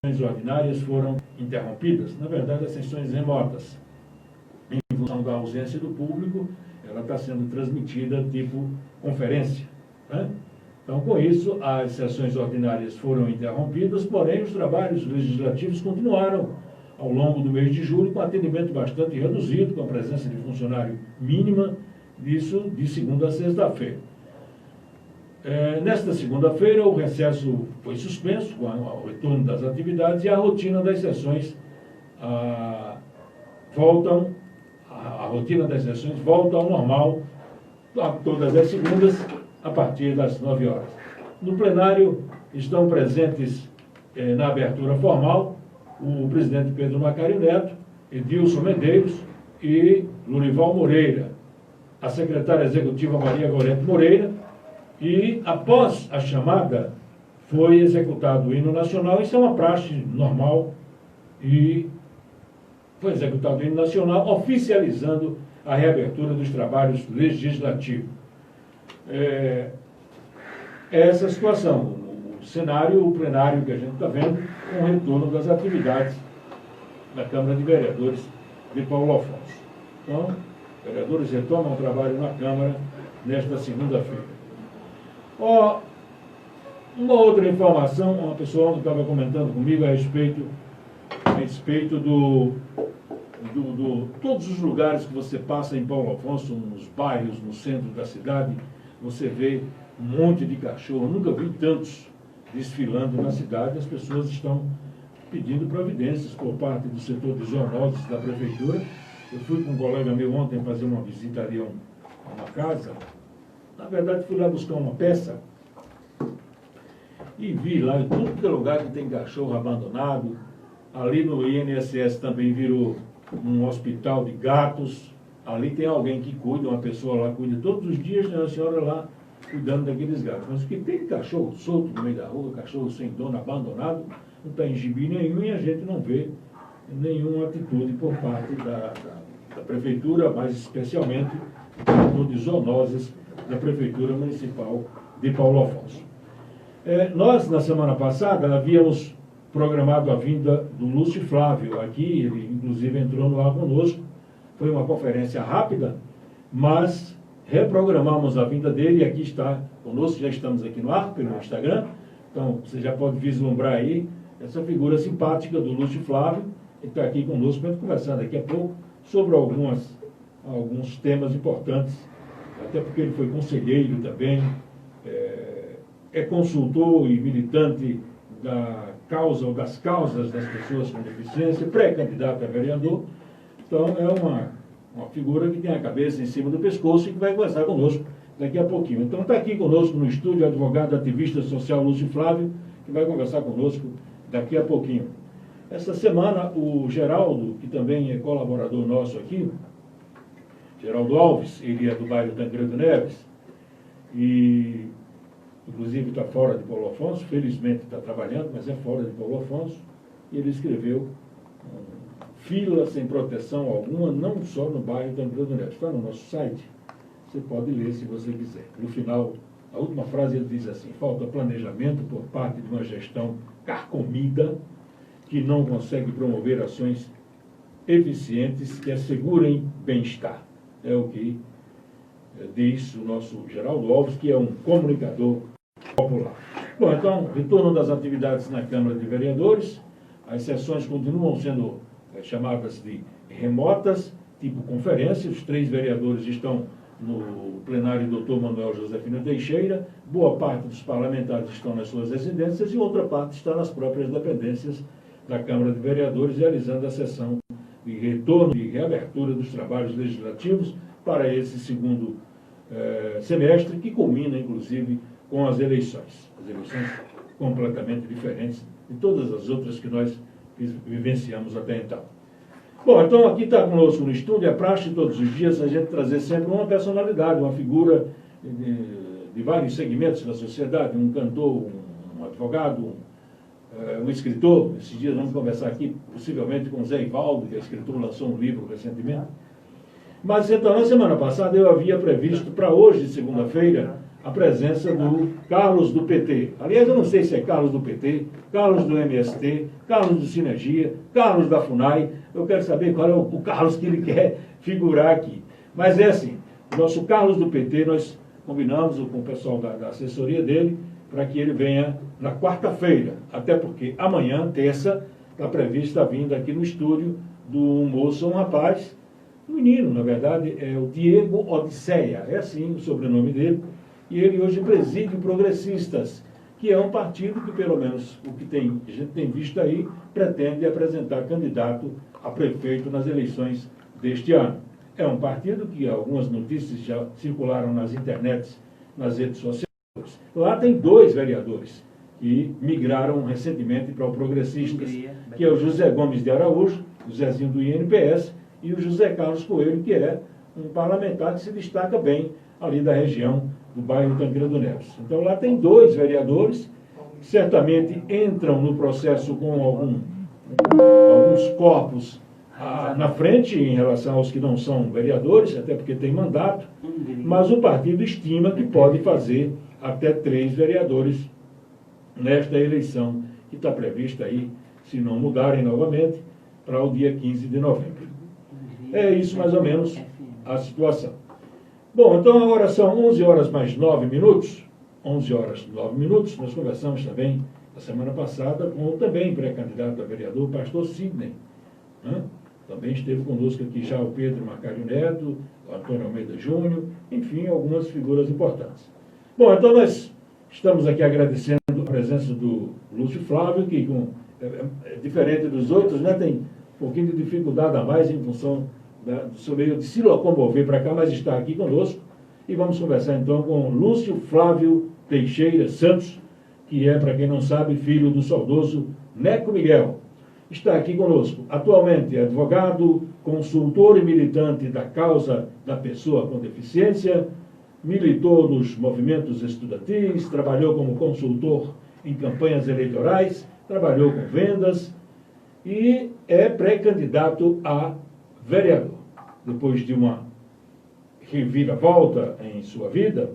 sessões ordinárias foram interrompidas, na verdade, as sessões remotas. Em função da ausência do público, ela está sendo transmitida tipo conferência, né? Então, com isso, as sessões ordinárias foram interrompidas, porém, os trabalhos legislativos continuaram ao longo do mês de julho, com atendimento bastante reduzido, com a presença de funcionário mínima, isso de segunda a sexta-feira. Nesta segunda-feira, o recesso foi suspenso, com o retorno das atividades, e a rotina das sessões a rotina das sessões volta ao normal, todas as segundas, a partir das 9 horas. No plenário estão presentes, na abertura formal, o presidente Pedro Macário Neto, Edilson Medeiros e Lurival Moreira, a secretária executiva Maria Gorete Moreira, e após a chamada foi executado o hino nacional. Isso é uma praxe normal, e foi executado o hino nacional, oficializando a reabertura dos trabalhos legislativos. Essa situação, o cenário, o plenário que a gente está vendo, com o retorno das atividades da Câmara de Vereadores de Paulo Afonso. Então, os vereadores retomam o trabalho na Câmara nesta segunda-feira. Uma outra informação, uma pessoa que estava comentando comigo a respeito todos os lugares que você passa em Paulo Afonso, nos bairros, no centro da cidade, você vê um monte de cachorro. Eu nunca vi tantos desfilando na cidade. As pessoas estão pedindo providências por parte do setor de zoonoses da prefeitura. Eu fui com um colega meu ontem fazer uma visita ali a uma casa. Na verdade, fui lá buscar uma peça e vi lá em todo que é lugar que tem cachorro abandonado. Ali no INSS também virou um hospital de gatos. Ali tem alguém que cuida, uma pessoa lá cuida todos os dias, né, a senhora lá cuidando daqueles gatos. Mas o que tem de cachorro solto no meio da rua, cachorro sem dono, abandonado, não está em gibi nenhum, e a gente não vê nenhuma atitude por parte da prefeitura, mais especialmente do setor de zoonoses da Prefeitura Municipal de Paulo Afonso. Nós, na semana passada, havíamos programado a vinda do Lúcio Flávio aqui, ele inclusive entrou no ar conosco. Foi uma conferência rápida, mas reprogramamos a vinda dele, e aqui está conosco, já estamos aqui no ar, pelo Instagram. Então, você já pode vislumbrar aí essa figura simpática do Lúcio Flávio, que está aqui conosco para conversar daqui a pouco sobre alguns temas importantes, até porque ele foi conselheiro também, é consultor e militante da causa ou das causas das pessoas com deficiência, pré-candidato a vereador. Então, é uma figura que tem a cabeça em cima do pescoço e que vai conversar conosco daqui a pouquinho. Então, está aqui conosco no estúdio o advogado ativista social Lúcio Flávio, que vai conversar conosco daqui a pouquinho. Essa semana, o Geraldo, que também é colaborador nosso aqui, Geraldo Alves, ele é do bairro Tancredo Neves, e inclusive está fora de Paulo Afonso, felizmente está trabalhando, mas é fora de Paulo Afonso, e ele escreveu fila sem proteção alguma, não só no bairro Tancredo Neves. Está no nosso site, você pode ler se você quiser. No final, a última frase, ele diz assim: falta planejamento por parte de uma gestão carcomida que não consegue promover ações eficientes que assegurem bem-estar. É o que diz o nosso Geraldo Alves, que é um comunicador popular. Bom, então, retorno das atividades na Câmara de Vereadores. As sessões continuam sendo chamadas de remotas, tipo conferência. Os 3 vereadores estão no plenário Dr. Manuel Josefino Teixeira, boa parte dos parlamentares estão nas suas residências e outra parte está nas próprias dependências da Câmara de Vereadores, realizando a sessão de retorno e reabertura dos trabalhos legislativos para esse segundo semestre, que culmina, inclusive, com as eleições. As eleições completamente diferentes de todas as outras que nós vivenciamos até então. Bom, então aqui está conosco no estúdio, é praxe todos os dias a gente trazer sempre uma personalidade, uma figura de vários segmentos da sociedade, um cantor, um advogado, um escritor. Esses dias vamos conversar aqui, possivelmente, com o Zé Ivaldo, que é escritor, lançou um livro recentemente. Mas então, na semana passada, eu havia previsto para hoje, segunda-feira, a presença do Carlos do PT. Aliás, eu não sei se é Carlos do PT, Carlos do MST, Carlos do Sinergia, Carlos da FUNAI. Eu quero saber qual é o Carlos que ele quer figurar aqui. Mas é assim, o nosso Carlos do PT, nós combinamos com o pessoal da assessoria dele para que ele venha na quarta-feira, até porque amanhã, terça, está prevista a vinda aqui no estúdio do moço, um rapaz, um menino, na verdade, é o Diego Odisseia, é assim o sobrenome dele, e ele hoje preside o Progressistas, que é um partido que, pelo menos o que a gente tem visto aí, pretende apresentar candidato a prefeito nas eleições deste ano. É um partido que algumas notícias já circularam nas internets, nas redes sociais. Lá tem 2 vereadores que migraram recentemente para o Progressistas, que é o José Gomes de Araújo, o Zezinho do INPS, e o José Carlos Coelho, que é um parlamentar que se destaca bem ali da região do bairro Tancredo do Neves. Então lá tem 2 vereadores, que certamente entram no processo com alguns corpos na frente em relação aos que não são vereadores, até porque tem mandato, mas o partido estima que pode fazer até 3 vereadores nesta eleição que está prevista aí, se não mudarem novamente, para o dia 15 de novembro. É isso mais ou menos a situação. Bom, então agora são 11 horas mais 9 minutos, 11 horas 9 minutos, nós conversamos também na semana passada com o também pré-candidato a vereador, o pastor Sidney, né? Também esteve conosco aqui já o Pedro Marcário Neto, o Antônio Almeida Júnior, enfim, algumas figuras importantes. Bom, então nós estamos aqui agradecendo a presença do Lúcio Flávio, que diferente dos outros, né, tem um pouquinho de dificuldade a mais em função do seu meio de se locomover para cá, mas está aqui conosco. E vamos conversar então com Lúcio Flávio Teixeira Santos, que é, para quem não sabe, filho do saudoso Neco Miguel. Está aqui conosco. Atualmente é advogado, consultor e militante da causa da pessoa com deficiência, militou nos movimentos estudantis, trabalhou como consultor em campanhas eleitorais, trabalhou com vendas e é pré-candidato a vereador. Depois de uma reviravolta em sua vida,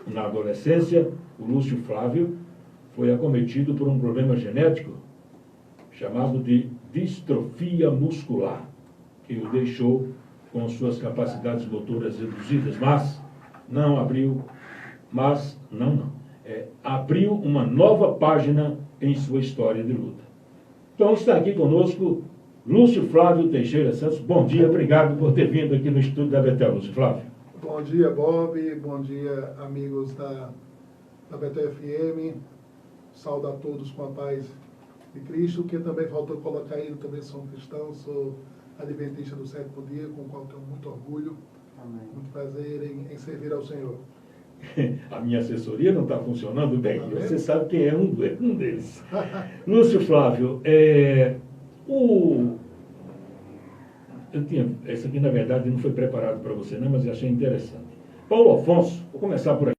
na adolescência, o Lúcio Flávio foi acometido por um problema genético chamado de distrofia muscular, que o deixou com suas capacidades motoras reduzidas, mas abriu uma nova página em sua história de luta. Então está aqui conosco Lúcio Flávio Teixeira Santos. Bom dia, obrigado por ter vindo aqui no estúdio da Betel, Lúcio Flávio. Bom dia, Bob, bom dia, amigos da Betel FM. Saúdo a todos com a paz de Cristo, que também faltou colocar aí, eu também sou um cristão, sou adventista do 7º dia, com o qual tenho muito orgulho, amém, muito prazer em servir ao Senhor. A minha assessoria não está funcionando bem, você sabe quem é um deles. Lúcio Flávio, esse aqui na verdade não foi preparado para você, né, mas eu achei interessante. Paulo Afonso, vou começar por aqui.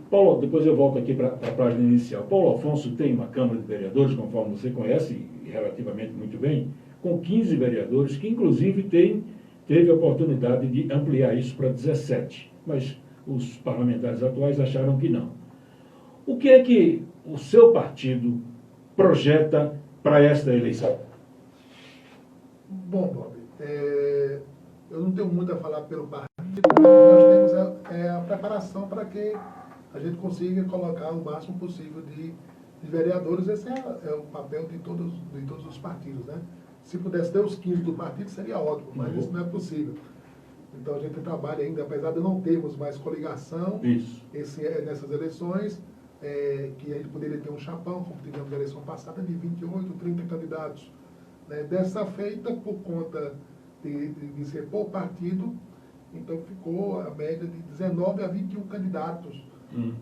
Paulo, depois eu volto aqui para a página inicial. Paulo Afonso tem uma Câmara de Vereadores, conforme você conhece relativamente muito bem, com 15 vereadores, que inclusive teve a oportunidade de ampliar isso para 17. Mas os parlamentares atuais acharam que não. O que é que o seu partido projeta para esta eleição? Bom, Bob, eu não tenho muito a falar pelo partido, nós temos a preparação para que a gente consiga colocar o máximo possível de vereadores. Esse é o papel de todos os partidos, né? Se pudesse ter os 15 do partido, seria ótimo, mas isso não é possível. Então a gente trabalha ainda, apesar de não termos mais coligação nessas eleições, que a gente poderia ter um chapão, como tivemos na eleição passada, de 28, 30 candidatos. Né? Dessa feita, por conta de ser por partido, então ficou a média de 19 a 21 candidatos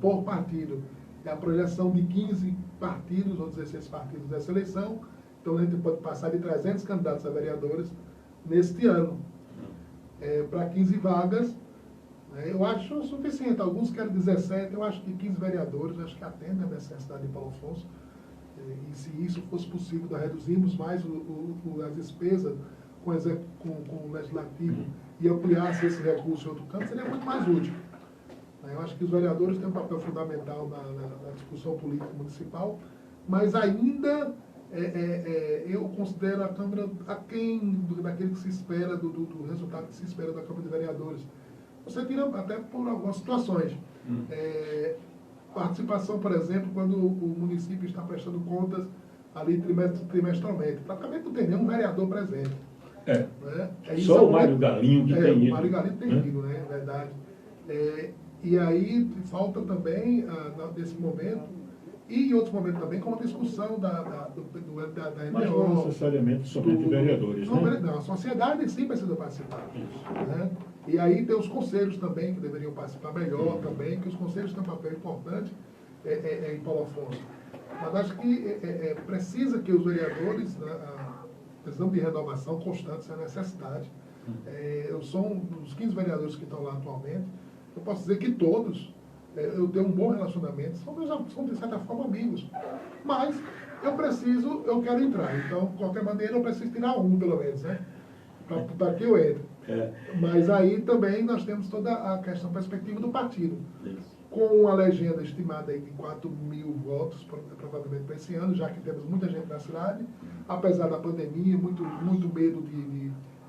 por partido. É a projeção de 15 partidos ou 16 partidos nessa eleição. Então a gente pode passar de 300 candidatos a vereadores neste ano. Para 15 vagas, eu acho suficiente. Alguns querem 17, eu acho que 15 vereadores, acho que atende a necessidade de Paulo Afonso. E se isso fosse possível, nós reduzimos mais as despesas com o legislativo e ampliasse esse recurso em outro canto, seria muito mais útil. Eu acho que os vereadores têm um papel fundamental na discussão política municipal, mas ainda eu considero a Câmara aquém daquele que se espera, do resultado que se espera da Câmara de Vereadores. Você tira até por algumas situações. Participação, por exemplo, quando o município está prestando contas ali trimestralmente. Praticamente não tem nenhum vereador presente. Né? Só o Mário Galinho que tem ido. O Mário Galinho tem ido, né? É verdade. E aí falta também, nesse momento, e em outros momentos também, com a discussão da Mas não necessariamente somente vereadores, né? Não, a sociedade sim precisa participar. Né? E aí tem os conselhos também, que deveriam participar melhor também, que os conselhos têm um papel importante em Paulo Afonso. Mas acho que precisa que os vereadores, precisamos de renovação constante, isso é necessidade. Eu sou um dos 15 vereadores que estão lá atualmente. Eu posso dizer que todos, eu tenho um bom relacionamento, são de certa forma amigos. Mas eu quero entrar. Então, de qualquer maneira, eu preciso tirar um, pelo menos, né? Para que eu entre. Mas aí também nós temos toda a questão, perspectiva do partido. Com uma legenda estimada aí de 4.000 votos, provavelmente para esse ano, já que temos muita gente na cidade, apesar da pandemia, muito medo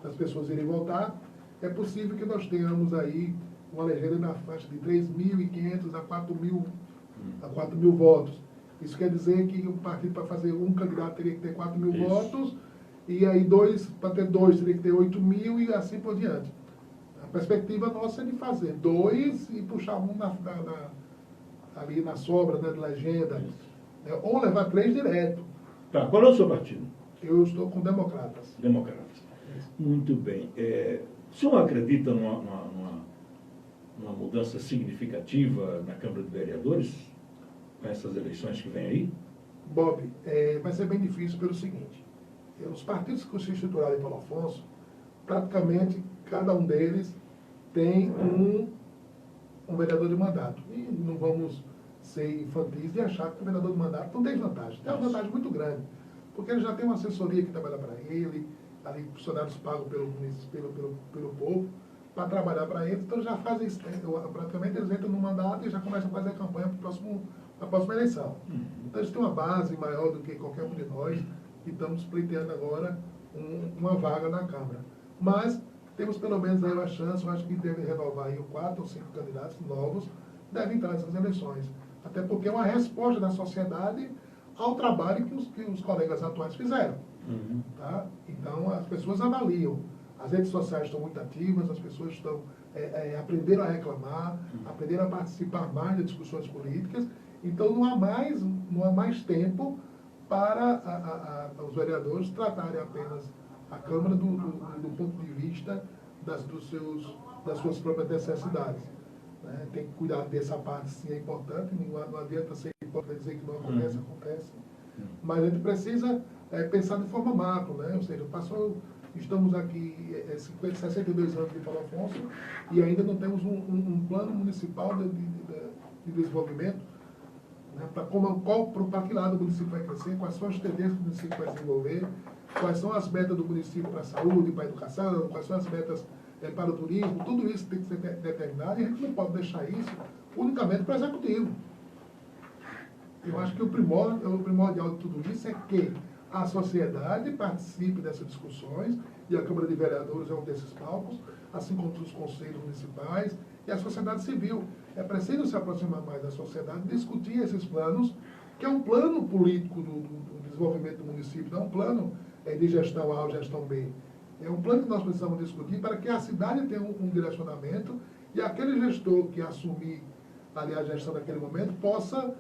das pessoas irem voltar, é possível que nós tenhamos aí uma legenda na faixa de 3.500 a 4.000 votos. Isso quer dizer que o partido, para fazer um candidato, teria que ter 4.000 votos, e aí para ter dois, teria que ter 8.000 e assim por diante. A perspectiva nossa é de fazer 2 e puxar um ali na sobra, né, de legenda, né, ou levar 3 direto. Tá, qual é o seu partido? Eu estou com Democratas. Democratas. Muito bem. O senhor acredita numa mudança significativa na Câmara de Vereadores, com essas eleições que vem aí? Bob, vai ser bem difícil pelo seguinte. Os partidos que se estruturaram em Paulo Afonso, praticamente cada um deles tem um vereador de mandato. E não vamos ser infantis de achar que o vereador de mandato não tem vantagem. Tem uma vantagem muito grande, porque ele já tem uma assessoria que trabalha para ele, ali funcionários pagos pelo povo, para trabalhar para ele, então já fazem isso. Praticamente eles entram no mandato e já começam a fazer a campanha para a próxima eleição. Então eles têm uma base maior do que qualquer um de nós, e estamos pleiteando agora uma vaga na Câmara. Mas temos pelo menos aí uma chance, eu acho que deve renovar aí 4 ou 5 candidatos novos, devem entrar nessas eleições. Até porque é uma resposta da sociedade ao trabalho que os colegas atuais fizeram. Tá? Então as pessoas avaliam. As redes sociais estão muito ativas, as pessoas estão aprenderam a reclamar, aprenderam a participar mais de discussões políticas. Então não há mais tempo para os vereadores tratarem apenas a Câmara do ponto de vista das suas próprias necessidades. Né? Tem que cuidar dessa parte, sim, é importante, não adianta ser hipócrita dizer que não acontece, acontece. Mas a gente precisa pensar de forma macro, né? Ou seja, estamos aqui 62 anos de Paulo Afonso e ainda não temos um plano municipal de desenvolvimento, né, para que lado o município vai crescer, quais são as tendências que o município vai desenvolver, quais são as metas do município para a saúde, para a educação, quais são as metas para o turismo, tudo isso tem que ser determinado e a gente não pode deixar isso unicamente para o executivo. Eu acho que o primordial de tudo isso é que a sociedade participe dessas discussões, e a Câmara de Vereadores é um desses palcos, assim como os conselhos municipais e a sociedade civil. É preciso se aproximar mais da sociedade, discutir esses planos, que é um plano político do desenvolvimento do município, não é um plano de gestão A ou gestão B. É um plano que nós precisamos discutir para que a cidade tenha um direcionamento e aquele gestor que assumir ali a gestão naquele momento possa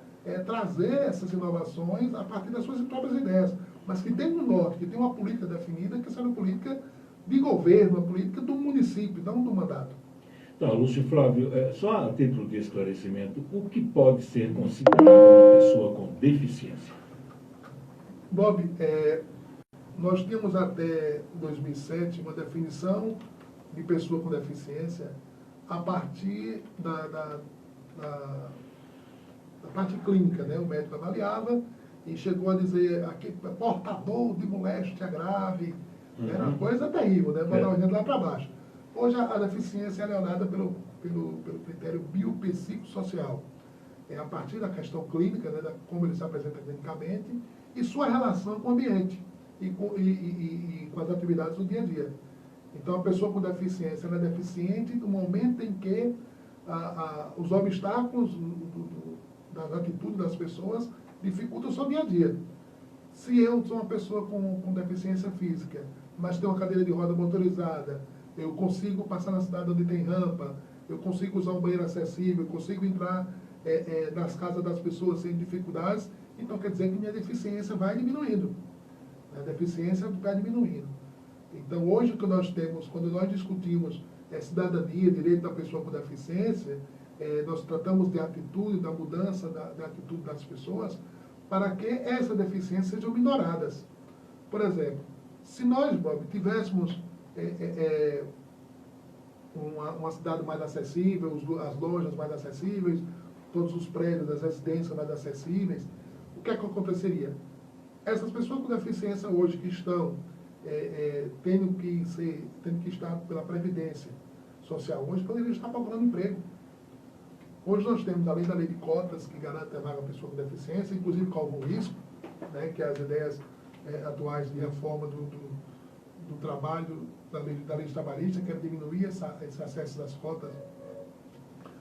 trazer essas inovações a partir das suas próprias ideias, mas que tenha um norte, que tenha uma política definida, que seja uma política de governo, uma política do município, não do mandato. Então, Lúcio Flávio, só a título de esclarecimento, o que pode ser considerado uma pessoa com deficiência? Bob, nós tínhamos até 2007 uma definição de pessoa com deficiência a partir da parte clínica, né? O médico avaliava e chegou a dizer aqui, portador de moléstia grave. Era uma coisa terrível, né? Mandar a gente lá para baixo. Hoje a deficiência ela é olhada pelo critério biopsicossocial. É a partir da questão clínica, né, como ele se apresenta clinicamente, e sua relação com o ambiente e com as atividades do dia a dia. Então, a pessoa com deficiência ela é deficiente no momento em que os obstáculos das atitudes das pessoas dificultam o seu dia a dia. Se eu sou uma pessoa com deficiência física, mas tenho uma cadeira de roda motorizada, eu consigo passar na cidade onde tem rampa, eu consigo usar um banheiro acessível, eu consigo entrar nas casas das pessoas sem dificuldades, então quer dizer que minha deficiência vai diminuindo. A deficiência vai diminuindo. Então, hoje, o que nós temos, quando nós discutimos cidadania, direito da pessoa com deficiência, nós tratamos de atitude, da mudança da atitude das pessoas, para que essas deficiências sejam minoradas. Por exemplo, se nós, Bob, tivéssemos uma cidade mais acessível, as lojas mais acessíveis, todos os prédios, as residências mais acessíveis, o que é que aconteceria? Essas pessoas com deficiência hoje que estão tendo que estar pela Previdência Social, hoje poderiam estar procurando emprego. Hoje nós temos, além da lei de cotas, que garante a vaga à pessoa com deficiência, inclusive com algum risco, né, que as ideias atuais de reforma do trabalho, da lei trabalhista, que é diminuir esse acesso das cotas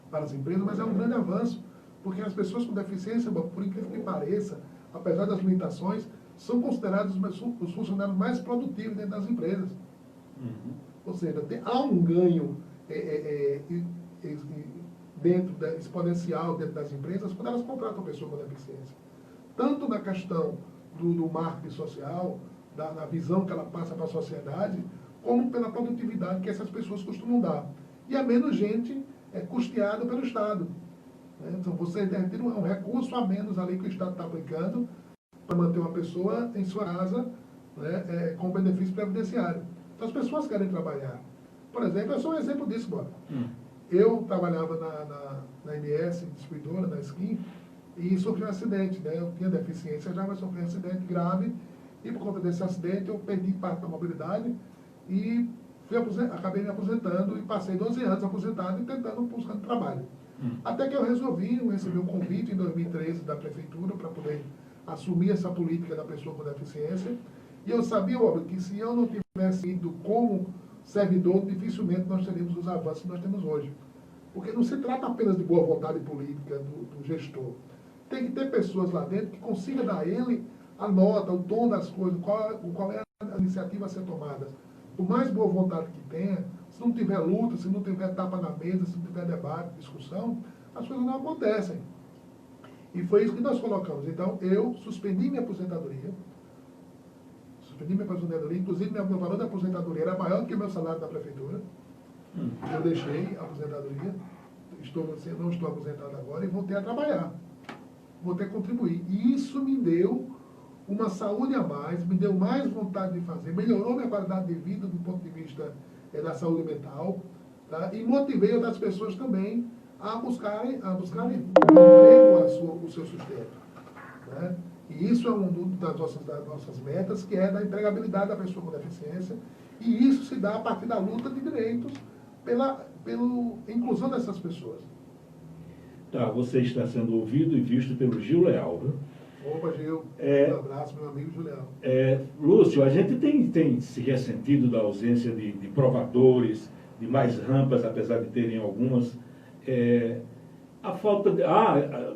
para as empresas, mas é um grande avanço, porque as pessoas com deficiência, por incrível que pareça, apesar das limitações, são considerados os funcionários mais produtivos dentro das empresas. Uhum. Ou seja, há um ganho exponencial dentro das empresas quando elas contratam pessoa com deficiência. Tanto na questão do marketing social, da visão que ela passa para a sociedade, como pela produtividade que essas pessoas costumam dar. E é menos gente custeada pelo Estado. Né? Então, você deve ter um recurso a menos ali que o Estado está aplicando para manter uma pessoa em sua casa, né, com benefício previdenciário. Então, as pessoas querem trabalhar. Por exemplo, eu sou um exemplo disso, Bob. Eu trabalhava na MS, distribuidora, na Skin, e sofri um acidente. Né? Eu tinha deficiência já, mas sofri um acidente grave, e por conta desse acidente eu perdi parte da mobilidade e acabei me aposentando e passei 12 anos aposentado e buscando trabalho. Até que eu recebi um convite em 2013 da Prefeitura para poder assumir essa política da pessoa com deficiência. E eu sabia, óbvio, que se eu não tivesse ido como servidor, dificilmente nós teríamos os avanços que nós temos hoje. Porque não se trata apenas de boa vontade política do gestor. Tem que ter pessoas lá dentro que consigam dar a ele a nota, o tom das coisas, qual é a iniciativa a ser tomada. Por mais boa vontade que tenha, se não tiver luta, se não tiver tapa na mesa, se não tiver debate, discussão, as coisas não acontecem. E foi isso que nós colocamos. Então, eu suspendi minha aposentadoria. Inclusive, meu valor da aposentadoria era maior do que o meu salário da prefeitura. Eu deixei a aposentadoria, não estou aposentado agora, e voltei a trabalhar. Voltei a contribuir. E isso me deu uma saúde a mais, me deu mais vontade de fazer, melhorou minha qualidade de vida do ponto de vista da saúde mental, tá? E motivei outras pessoas também a buscarem emprego, o seu sustento. Né? E isso é uma das nossas metas, que é da empregabilidade da pessoa com deficiência, e isso se dá a partir da luta de direitos pela inclusão dessas pessoas. Tá, você está sendo ouvido e visto pelo Gil Leal, viu? Opa, Gil. Um abraço, meu amigo Gil Leal. Lúcio, a gente tem se ressentido da ausência de provadores, de mais rampas, apesar de terem algumas.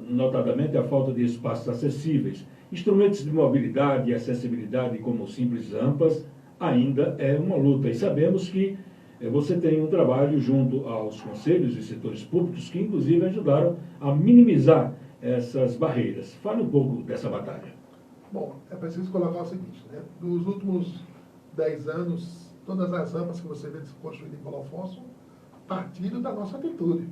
Notadamente a falta de espaços acessíveis. Instrumentos de mobilidade e acessibilidade, como simples rampas, ainda é uma luta. E sabemos que você tem um trabalho junto aos conselhos e setores públicos que, inclusive, ajudaram a minimizar essas barreiras. Fale um pouco dessa batalha. Bom, é preciso colocar o seguinte, né? Nos últimos 10 anos, todas as rampas que você vê construídas em Paulo Afonso partiram da nossa atitude,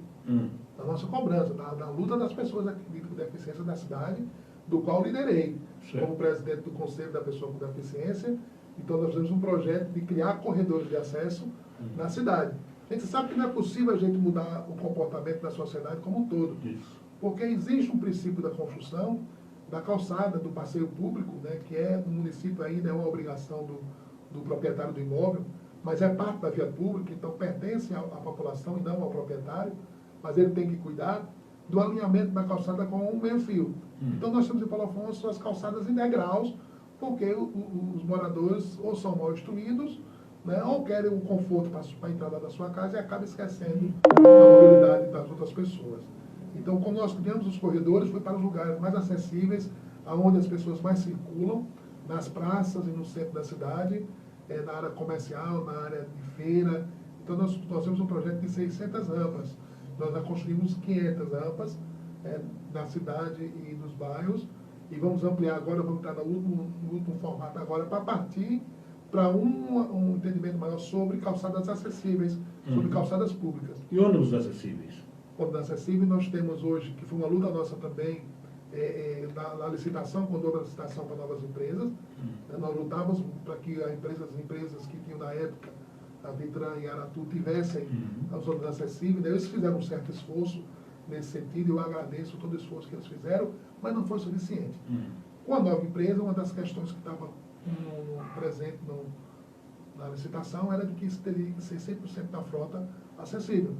da nossa cobrança, da luta das pessoas com deficiência da cidade, do qual liderei, como presidente do Conselho da Pessoa com Deficiência. Então, nós temos um projeto de criar corredores de acesso na cidade. A gente sabe que não é possível a gente mudar o comportamento da sociedade como um todo. Isso. Porque existe um princípio da construção, da calçada, do passeio público, né, que no município ainda é uma obrigação do proprietário do imóvel, mas é parte da via pública, então pertence à população e não ao proprietário, mas ele tem que cuidar do alinhamento da calçada com o meio-fio. Então nós temos em Paulo Afonso as calçadas em degraus, porque os moradores ou são mal instruídos, né, ou querem o conforto para a entrada da sua casa e acabam esquecendo a mobilidade das outras pessoas. Então, quando nós criamos os corredores, foi para os lugares mais acessíveis, aonde as pessoas mais circulam, nas praças e no centro da cidade, na área comercial, na área de feira. Então, nós temos um projeto de 600 rampas. Nós já construímos 500 rampas na cidade e nos bairros, e vamos ampliar agora, vamos entrar no último formato agora, para partir para um entendimento maior sobre calçadas acessíveis, sobre calçadas públicas. E ônibus acessíveis? Ônibus acessível nós temos hoje, que foi uma luta nossa também, na licitação, quando houve a licitação para novas empresas, nós lutávamos para que as empresas que tinham na época, a Vitran e a Aratu, tivessem os ônibus acessíveis. Eles fizeram um certo esforço nesse sentido, eu agradeço todo o esforço que eles fizeram, mas não foi suficiente. Com a nova empresa, uma das questões que estava presente na licitação era de que isso teria que ser 100% da frota acessível.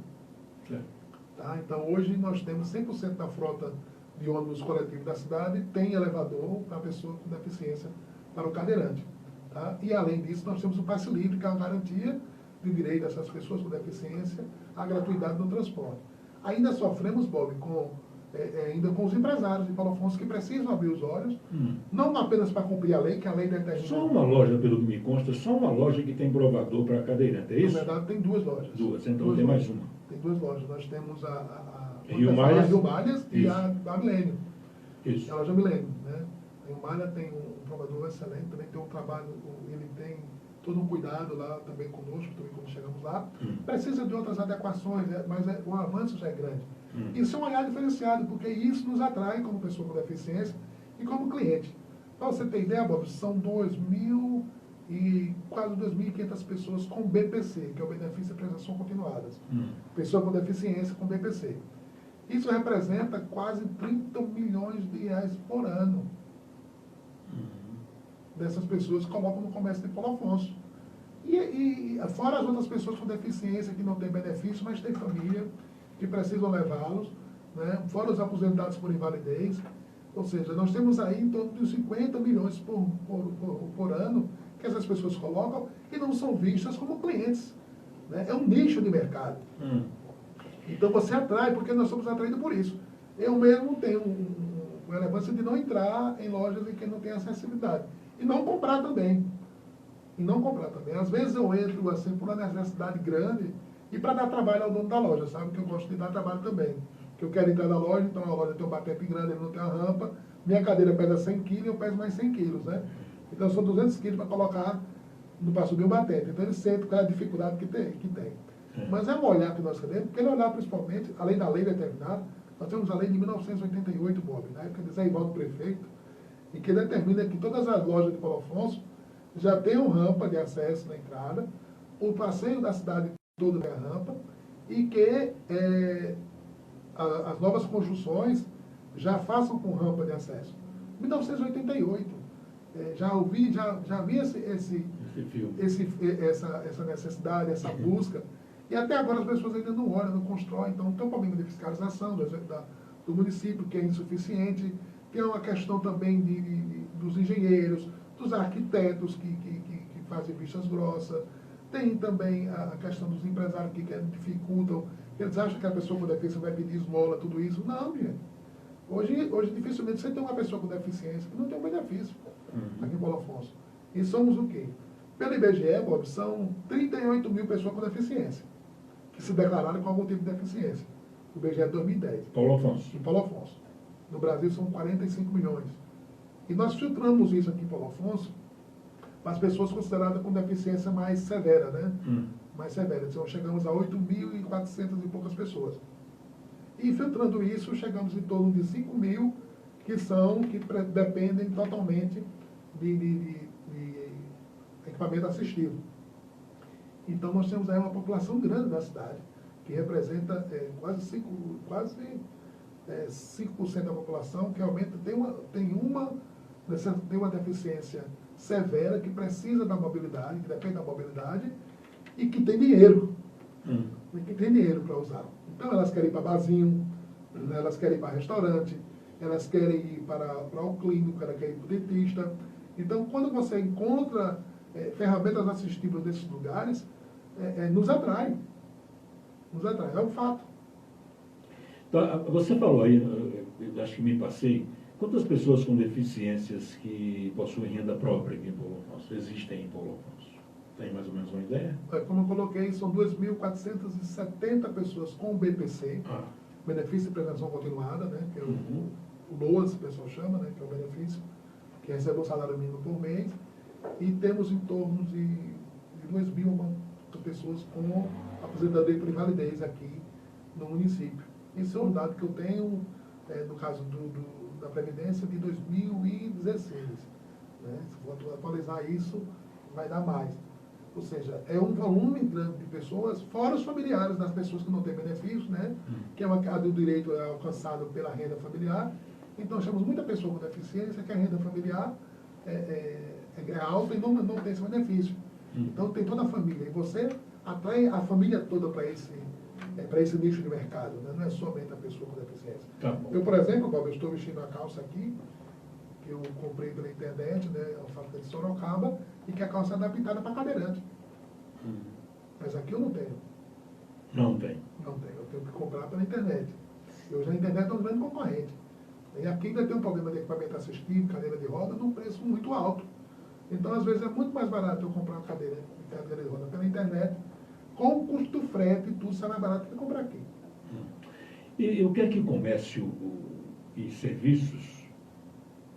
Tá? Então, hoje nós temos 100% da frota de ônibus coletivo da cidade tem elevador para a pessoa com deficiência, para o cadeirante. Tá? E, além disso, nós temos o passe livre, que é uma garantia de direito dessas pessoas com deficiência à gratuidade no transporte. Ainda sofremos, Bob, ainda com os empresários de Paulo Afonso que precisam abrir os olhos, não apenas para cumprir a lei, que a lei determina. Só uma loja, pelo que me consta, só uma loja que tem provador para cadeirante, é isso? Na verdade, tem duas lojas. Duas, então tem mais uma. Tem duas lojas. Nós temos a Rio Malhas e a Milênio. Isso. A loja Milênio. Né? A Rio Malha tem um provador excelente, também tem um trabalho, ele tem todo um cuidado lá também conosco, também quando chegamos lá. Precisa de outras adequações, mas o avanço já é grande. Isso é um olhar diferenciado, porque isso nos atrai como pessoa com deficiência e como cliente. Para você ter ideia, Bob, são 2.000 e quase 2.500 pessoas com BPC, que é o Benefício de Prestação Continuadas. Pessoa com deficiência com BPC. Isso representa quase 30 milhões de reais por ano. Dessas pessoas que colocam no comércio de Paulo Afonso. E fora as outras pessoas com deficiência que não têm benefício, mas têm família, que precisam levá-los, né? Fora os aposentados por invalidez. Ou seja, nós temos aí em torno de 50 milhões por ano que essas pessoas colocam e não são vistas como clientes. Né? É um nicho de mercado. Então você atrai, porque nós somos atraídos por isso. Eu mesmo tenho uma relevância de não entrar em lojas em que não tem acessibilidade. E não comprar também. Às vezes eu entro assim por uma necessidade grande e para dar trabalho ao dono da loja, sabe? Que eu gosto de dar trabalho também. Que eu quero entrar na loja, então a loja tem um batente grande, ele não tem uma rampa, minha cadeira pesa 100 kg, eu peso mais 100 kg, né? Então são 200 kg para colocar para subir o batente. Então ele sente qual é a dificuldade que tem. Mas é um olhar que nós queremos, porque ele olhar principalmente, além da lei determinada, nós temos a lei de 1988, Bob, na época de Zé Ivaldo Prefeito, e que determina que todas as lojas de Paulo Afonso já tenham rampa de acesso na entrada, o passeio da cidade toda tem a rampa, e que as novas construções já façam com rampa de acesso. 1988, já vi essa necessidade, essa busca, e até agora as pessoas ainda não olham, não constroem, então tem um problema de fiscalização do município, que é insuficiente, tem uma questão também dos engenheiros, dos arquitetos que fazem vistas grossas, tem também a questão dos empresários que dificultam, eles acham que a pessoa com deficiência vai pedir esmola, tudo isso. Não, gente. Hoje dificilmente você tem uma pessoa com deficiência que não tem um benefício aqui em Paulo Afonso. E somos o quê? Pelo IBGE, Bob, são 38 mil pessoas com deficiência, que se declararam com algum tipo de deficiência. O IBGE é 2010. Paulo Afonso. Em Paulo Afonso. No Brasil são 45 milhões. E nós filtramos isso aqui em Paulo Afonso para as pessoas consideradas com deficiência mais severa, né? Mais severa. Então chegamos a 8.400 e poucas pessoas. E filtrando isso, chegamos em torno de 5 mil que dependem totalmente de equipamento assistivo. Então nós temos aí uma população grande da cidade, que representa quase 5% da população, que realmente tem uma deficiência severa, que precisa da mobilidade, que depende da mobilidade, e que tem dinheiro. E que tem dinheiro para usar. Então, elas querem ir para barzinho, elas querem ir para restaurante, elas querem ir para o clínico, elas querem ir para o dentista. Então, quando você encontra ferramentas assistivas nesses lugares, nos atrai. Nos atrai, é um fato. Então, você falou aí, acho que me passei, quantas pessoas com deficiências que possuem renda própria aqui em Paulo Afonso existem em Paulo Afonso? Tem mais ou menos uma ideia? Como eu coloquei, são 2.470 pessoas com BPC, Benefício de Prevenção Continuada, né, que é o LOAS, o pessoal chama, né, que é o benefício, que recebe um salário mínimo por mês, e temos em torno de 2.000 pessoas com aposentadoria por invalidez aqui no município. Esse é um dado que eu tenho, no caso da Previdência, de 2016. Né? Se for atualizar isso, vai dar mais. Ou seja, é um volume grande de pessoas, fora os familiares das pessoas que não têm benefício, né? Que é do direito alcançado pela renda familiar. Então, nós temos muita pessoa com deficiência que a renda familiar é alta e não tem esse benefício. Então, tem toda a família. E você atrai a família toda para esse nicho de mercado, né? Não é somente a pessoa com deficiência. Tá. Eu, por exemplo, Bob, eu estou vestindo a calça aqui, que eu comprei pela internet, né, a fábrica de Sorocaba, e que a calça é adaptada para cadeirante. Mas aqui eu não tenho. Não tem. Não tenho. Eu tenho que comprar pela internet. Hoje a internet é um grande concorrente. E aqui ainda tem um problema de equipamento assistivo, cadeira de roda, num preço muito alto. Então, às vezes, é muito mais barato eu comprar uma cadeira de roda pela internet, com o custo do frete e tudo sai mais barato que comprar aqui. E o que é que o comércio e serviços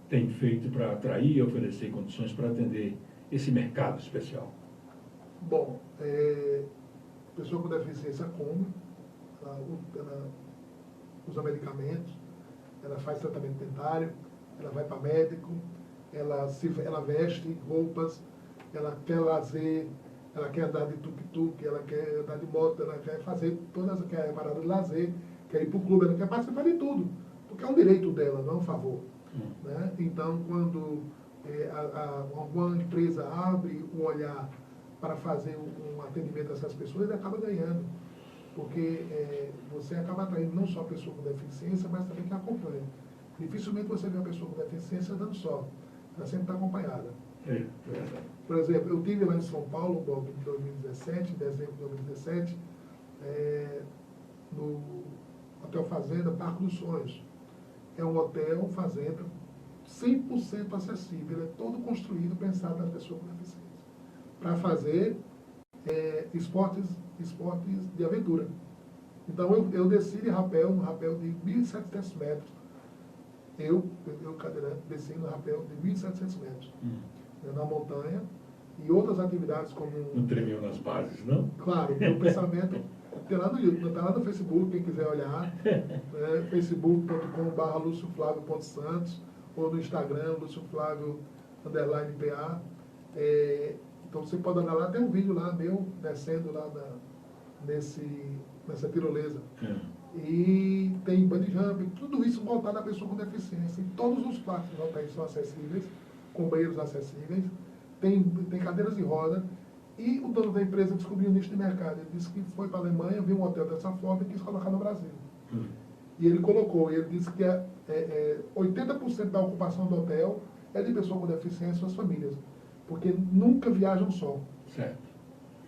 tem feito para atrair e oferecer condições para atender esse mercado especial? Bom, pessoa com deficiência come, ela usa medicamentos, ela faz tratamento dentário, ela vai para médico, ela veste roupas, ela quer lazer, ela quer andar de tuk-tuk, ela quer andar de moto, ela quer fazer todas as paradas de lazer, quer ir para o clube, ela quer participar de tudo, porque é um direito dela, não é um favor. Né? Então, quando alguma empresa abre um olhar para fazer um atendimento a essas pessoas, ele acaba ganhando. Porque você acaba atraindo não só a pessoa com deficiência, mas também quem acompanha. Dificilmente você vê uma pessoa com deficiência andando só. Ela sempre está acompanhada. Por exemplo, eu estive lá em São Paulo, em 2017, em dezembro de 2017, no Hotel Fazenda Parque dos Sonhos. É um hotel, fazenda, 100% acessível. Ele é todo construído, pensado nas pessoas com deficiência. Para fazer esportes de aventura. Então, eu desci de rapel, um rapel de 1.700 metros. Eu cadeirante, desci no rapel de 1.700 metros. Na montanha. E outras atividades como... Não tremeu nas bases, não? Claro, meu pensamento está lá no YouTube, está lá no Facebook, quem quiser olhar. facebook.com/lucioflavio.santos ou no Instagram, lucioflavio_PA. Então você pode olhar lá, tem um vídeo lá meu descendo lá nessa tirolesa. E tem bungee jump, tudo isso voltado à pessoa com deficiência. E todos os quartos dos hotéis são acessíveis, com banheiros acessíveis, tem cadeiras de roda. E o dono da empresa descobriu um nicho de mercado. Ele disse que foi para a Alemanha, viu um hotel dessa forma e quis colocar no Brasil. E ele colocou, ele disse que 80% da ocupação do hotel é de pessoas com deficiência e suas famílias. Porque nunca viajam só. Certo.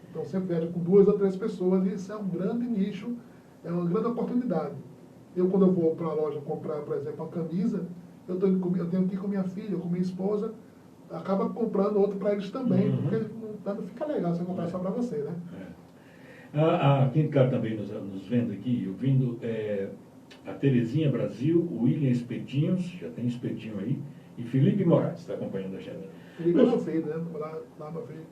Então sempre viajam com 2 ou 3 pessoas e isso é um grande nicho, é uma grande oportunidade. Quando eu vou para a loja comprar, por exemplo, uma camisa, eu tenho que ir com minha filha, com minha esposa, acaba comprando outro para eles também, porque não fica legal você comprar só para você, né? Quem está também nos vendo aqui, ouvindo, a Terezinha Brasil, o William Espetinhos, já tem Espetinho aí, e Felipe Moraes está acompanhando a gente. Felipe é meu filho, né? Lá meu filho.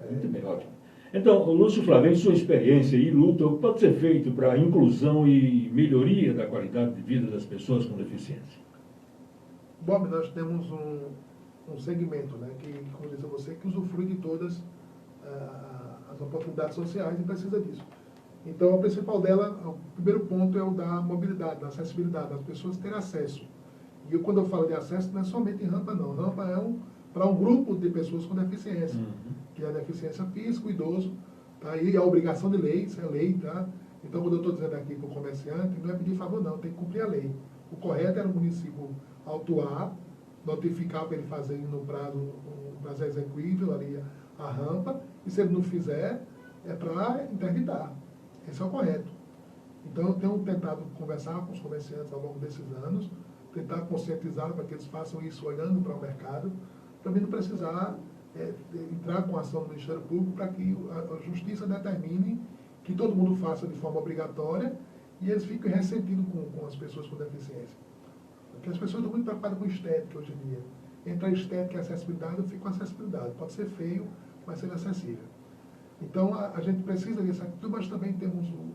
Muito bem, ótimo. Então, Lúcio Flávio, em sua experiência e luta, o que pode ser feito para a inclusão e melhoria da qualidade de vida das pessoas com deficiência? Bob, nós temos um segmento, né, que, como eu disse a você, que usufrui de todas as oportunidades sociais e precisa disso. Então, o principal dela, o primeiro ponto é o da mobilidade, da acessibilidade, das pessoas terem acesso. E quando eu falo de acesso, não é somente em rampa, não. Rampa é para um grupo de pessoas com deficiência, que é a deficiência física, o idoso, tá? E a obrigação de lei, isso é lei, tá? Então, quando eu estou dizendo aqui para o comerciante, não é pedir favor, não, tem que cumprir a lei. O correto era o município autuar, notificar para ele fazer no prazo, um prazo exequível ali a rampa, e se ele não fizer, é para interditar. Esse é o correto. Então, eu tenho tentado conversar com os comerciantes ao longo desses anos, tentar conscientizar para que eles façam isso olhando para o mercado, para mim não precisar entrar com ação no Ministério Público para que a Justiça determine que todo mundo faça de forma obrigatória e eles fiquem ressentidos com as pessoas com deficiência. Porque as pessoas estão muito preocupadas com estética hoje em dia. Entre a estética e a acessibilidade, eu fico com a acessibilidade. Pode ser feio, mas ser acessível. Então, a gente precisa disso aqui, mas também temos o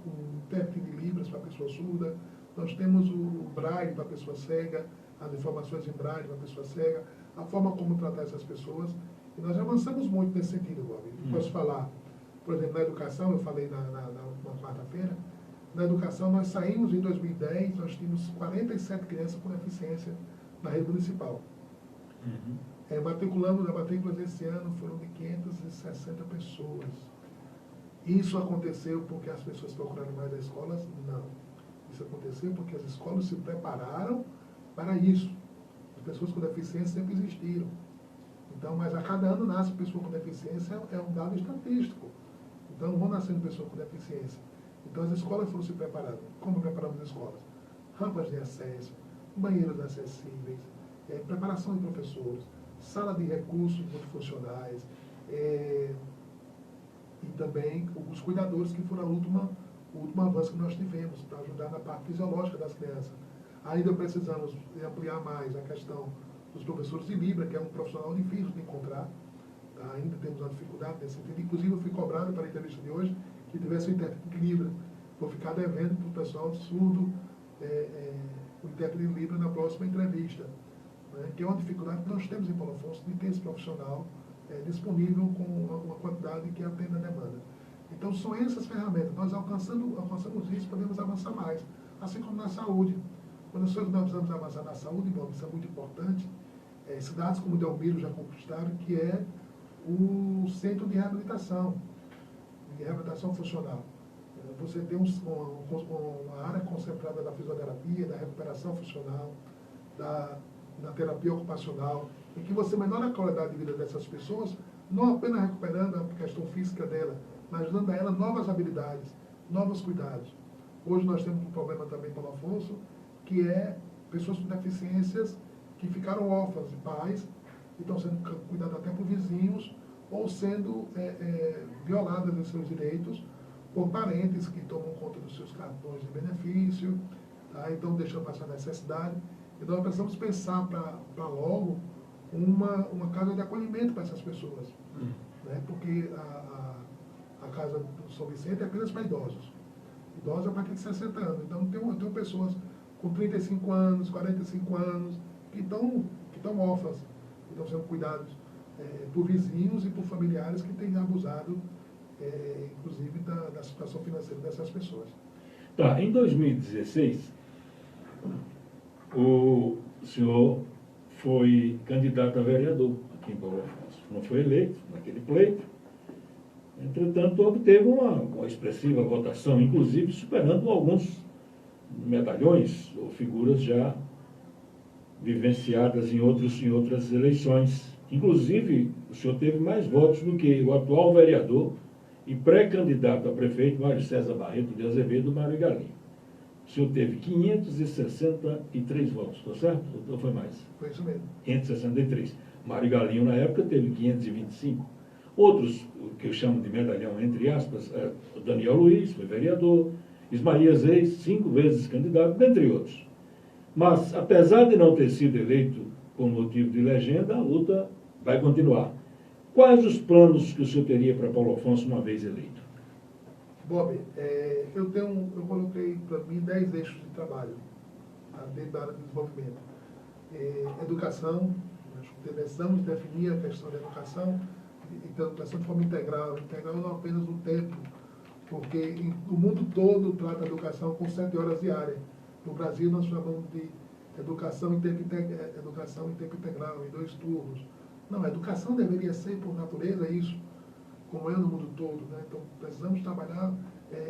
intérprete de Libras para a pessoa surda, nós temos o Braille para a pessoa cega, as informações em Braille para a pessoa cega, a forma como tratar essas pessoas. E nós avançamos muito nesse sentido, Bob. Posso falar, por exemplo, na educação, eu falei na última quarta-feira, na educação nós saímos em 2010, nós tínhamos 47 crianças com deficiência na rede municipal. Matriculamos, a matrícula desse ano foram de 560 pessoas. Isso aconteceu porque as pessoas procuraram mais as escolas? Não. Isso aconteceu porque as escolas se prepararam para isso. As pessoas com deficiência sempre existiram. Então, mas a cada ano nasce pessoa com deficiência, é um dado estatístico. Então, não vão nascendo pessoas com deficiência. Então, as escolas foram se preparando. Como preparamos as escolas? Rampas de acesso, banheiros acessíveis, preparação de professores, sala de recursos multifuncionais, e também os cuidadores, que foram o último avanço que nós tivemos para ajudar na parte fisiológica das crianças. Ainda precisamos ampliar mais a questão dos professores de Libra, que é um profissional difícil de encontrar. Tá? Ainda temos uma dificuldade nesse sentido. Inclusive, eu fui cobrado para a entrevista de hoje que tivesse um intérprete de Libra. Vou ficar devendo para o pessoal surdo o intérprete de Libra na próxima entrevista. Né? Que é uma dificuldade que nós temos em Paulo Afonso de ter esse profissional disponível com uma quantidade que atenda a demanda. Então, são essas ferramentas. Nós alcançamos isso, podemos avançar mais. Assim como na saúde. Quando nós precisamos avançar na saúde, bom, isso é muito importante. Cidades como Delmiro já conquistaram, que é o centro de reabilitação funcional. Você tem uma área concentrada da fisioterapia, da recuperação funcional, da terapia ocupacional, em que você melhora a qualidade de vida dessas pessoas, não apenas recuperando a questão física dela, mas dando a ela novas habilidades, novos cuidados. Hoje nós temos um problema também, Paulo Afonso, que é pessoas com deficiências que ficaram órfãs de pais, e estão sendo cuidadas até por vizinhos, ou sendo violadas em seus direitos por parentes que tomam conta dos seus cartões de benefício, tá? Então deixando passar necessidade. Então nós precisamos pensar para logo uma casa de acolhimento para essas pessoas. Né? Porque a casa do São Vicente é apenas para idosos. Idosos a partir de 60 anos. Então tem pessoas com 35 anos, 45 anos, que estão órfãs, que estão sendo cuidados por vizinhos e por familiares que têm abusado, inclusive, da situação financeira dessas pessoas. Tá, em 2016, o senhor foi candidato a vereador aqui em Paulo Afonso. Não foi eleito naquele pleito. Entretanto, obteve uma expressiva votação, inclusive superando alguns medalhões ou figuras já vivenciadas em outras eleições. Inclusive, o senhor teve mais votos do que o atual vereador e pré-candidato a prefeito, Mário César Barreto de Azevedo, Mário Galinho. O senhor teve 563 votos, está certo? Ou foi mais? Foi isso mesmo. 563. Mário Galinho, na época, teve 525. Outros, que eu chamo de medalhão, entre aspas, o Daniel Luiz, foi vereador, Ismaías Reis, 5 vezes candidato, dentre outros. Mas, apesar de não ter sido eleito por motivo de legenda, a luta vai continuar. Quais os planos que o senhor teria para Paulo Afonso uma vez eleito? Bob, eu coloquei para mim 10 eixos de trabalho dentro da área de desenvolvimento. Educação, nós precisamos definir a questão da educação, então, educação de forma integral não apenas no tempo, porque o mundo todo trata a educação com 7 horas diárias. No Brasil, nós chamamos de educação em tempo integral, em 2 turnos. Não, a educação deveria ser, por natureza, isso, como é no mundo todo. Né? Então, precisamos trabalhar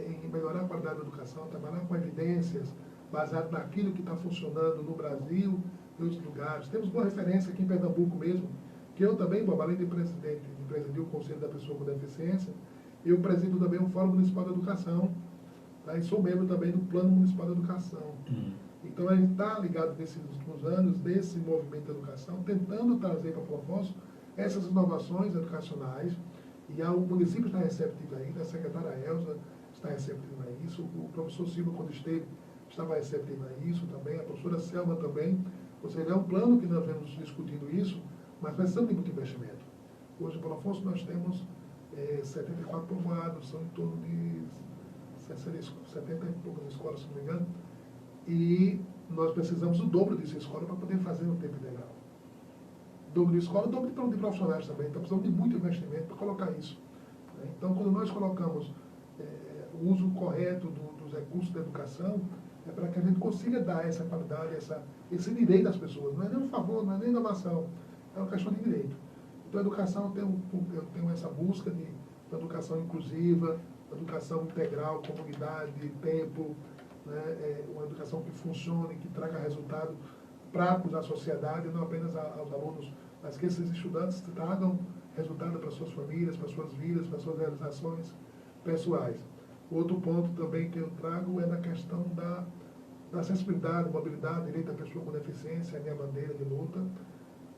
em melhorar a qualidade da educação, trabalhar com evidências, baseado naquilo que está funcionando no Brasil e em outros lugares. Temos uma referência aqui em Pernambuco mesmo, que eu também, Bob, além de presidente, de presidir o Conselho da Pessoa com Deficiência, eu presido também o Fórum Municipal de Educação, tá? E sou membro também do Plano Municipal de Educação. Então, a gente está ligado nesses últimos anos, desse movimento de educação, tentando trazer para o Afonso essas inovações educacionais, e o município está receptivo a isso, a secretária Elza está receptiva a isso, o professor Silva, quando esteve, estava receptivo a isso também, a professora Selma também. Ou seja, é um plano que nós vemos discutindo isso, mas precisamos de muito investimento. Hoje, em Paulo Afonso, nós temos 74 povoados, são em torno de 70 e poucas escolas, se não me engano, e nós precisamos do dobro dessa escola para poder fazer no tempo integral. Dobro de escola, dobro de profissionais também, então precisamos de muito investimento para colocar isso. Então, quando nós colocamos o uso correto dos recursos da educação, é para que a gente consiga dar essa qualidade, esse direito às pessoas. Não é nem um favor, não é nem inovação, é uma questão de direito. Então, a educação, eu tenho essa busca de educação inclusiva, educação integral, comunidade, tempo, né? Uma educação que funcione, que traga resultados práticos à sociedade, não apenas aos alunos, mas que esses estudantes tragam resultado para suas famílias, para suas vidas, para suas realizações pessoais. Outro ponto também que eu trago é na questão da acessibilidade, mobilidade, direito da pessoa com deficiência, é a minha bandeira de luta,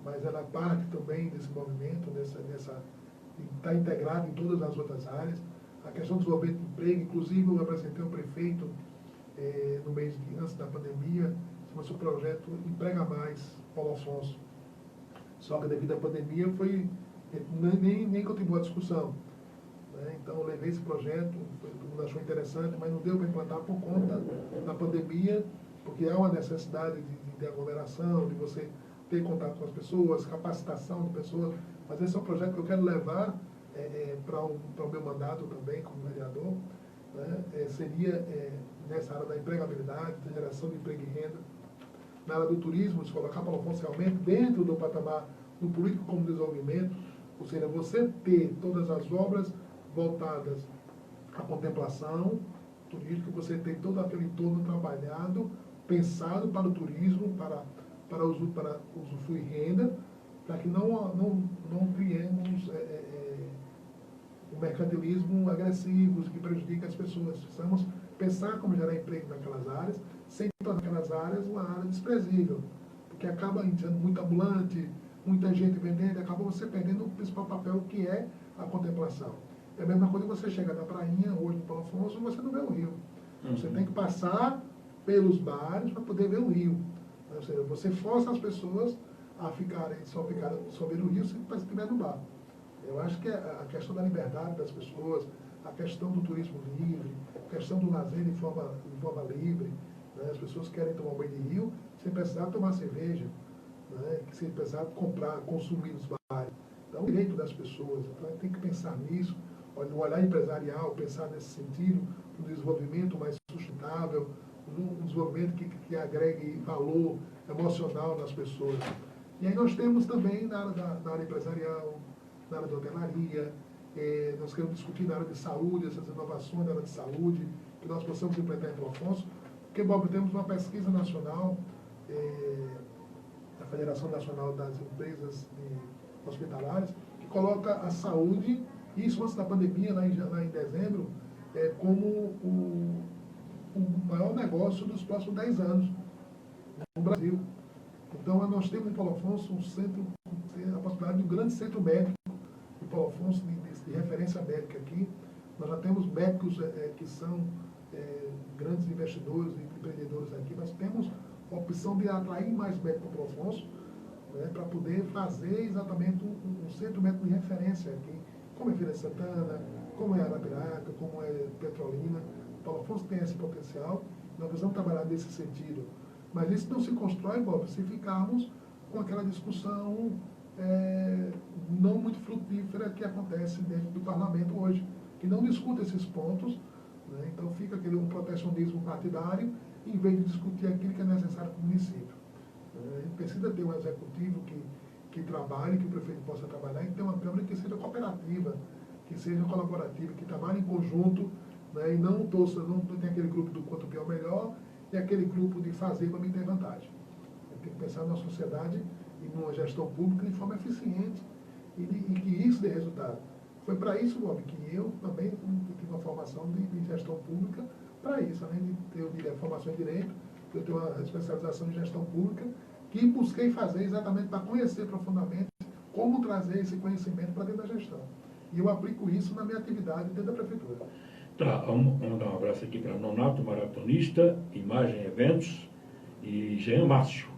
mas ela parte também desse movimento, de estar integrado em todas as outras áreas. A questão do desenvolvimento de emprego, inclusive eu apresentei ao prefeito no mês antes da pandemia, chama-se o projeto Emprega Mais, Paulo Afonso. Só que devido à pandemia nem continuou a discussão. Então, eu levei esse projeto, todo mundo achou interessante, mas não deu para implantar por conta da pandemia, porque há uma necessidade de aglomeração, de você ter contato com as pessoas, capacitação de pessoas. Mas esse é um projeto que eu quero levar para o meu mandato também, como vereador. Né? Seria nessa área da empregabilidade, da geração de emprego e renda. Na área do turismo, se colocar Paulo Afonso realmente dentro do patamar do político como desenvolvimento, ou seja, você ter todas as obras voltadas à contemplação turística, você tem todo aquele entorno trabalhado, pensado para o turismo, para usufruir renda, para que não criemos um mercantilismo agressivo que prejudica as pessoas. Precisamos pensar como gerar emprego naquelas áreas, sem tornar aquelas áreas uma área desprezível, porque acaba sendo muito ambulante, muita gente vendendo, acaba você perdendo o principal papel que é a contemplação. É a mesma coisa que você chega na prainha, hoje no Paulo Afonso, você não vê o rio. Você tem que passar pelos bares para poder ver o rio. Ou seja, você força as pessoas a só ver o rio se estiver no bar. Eu acho que a questão da liberdade das pessoas, a questão do turismo livre, a questão do lazer de forma livre, né? As pessoas querem tomar banho de rio sem precisar tomar cerveja, né? Sem precisar comprar, consumir nos bares. Então, é o direito das pessoas. Então, a gente tem que pensar nisso, no olhar empresarial, pensar nesse sentido, no desenvolvimento mais sustentável, um desenvolvimento que agregue valor emocional nas pessoas. E aí nós temos também na área empresarial, na área da hotelaria, nós queremos discutir na área de saúde, essas inovações na área de saúde, que nós possamos implementar em Paulo Afonso, porque, Bob, temos uma pesquisa nacional da Federação Nacional das Empresas Hospitalares, que coloca a saúde, isso antes da pandemia, lá em dezembro, como o maior negócio dos próximos 10 anos no Brasil. Então, nós temos em Paulo Afonso a possibilidade de um grande centro médico em Paulo Afonso, de referência médica aqui. Nós já temos médicos que são grandes investidores e empreendedores aqui. Nós temos a opção de atrair mais médicos para Paulo Afonso, né, para poder fazer exatamente um centro médico de referência aqui, como é Feira de Santana, como é Arapiraca, como é Petrolina. Paulo Afonso tem esse potencial, nós precisamos trabalhar nesse sentido. Mas isso não se constrói, Bob, se ficarmos com aquela discussão não muito frutífera que acontece dentro do parlamento hoje, que não discute esses pontos, né? Então fica um protecionismo partidário, em vez de discutir aquilo que é necessário para o município. A gente precisa ter um executivo que que trabalhe, que o prefeito possa trabalhar, e ter uma Câmara que seja cooperativa, que seja colaborativa, que trabalhe em conjunto, né, e não tem aquele grupo do quanto pior melhor e aquele grupo de fazer para me ter vantagem. Tem que pensar na sociedade e numa gestão pública de forma eficiente e que isso dê resultado. Foi para isso, Bob, que eu também tive uma formação de gestão pública para isso, além de ter a formação em Direito, eu tenho uma especialização em Gestão Pública, que busquei fazer exatamente para conhecer profundamente como trazer esse conhecimento para dentro da gestão. E eu aplico isso na minha atividade dentro da Prefeitura. Tá, vamos dar um abraço aqui para Nonato, maratonista, Imagem Eventos, e Jean Márcio.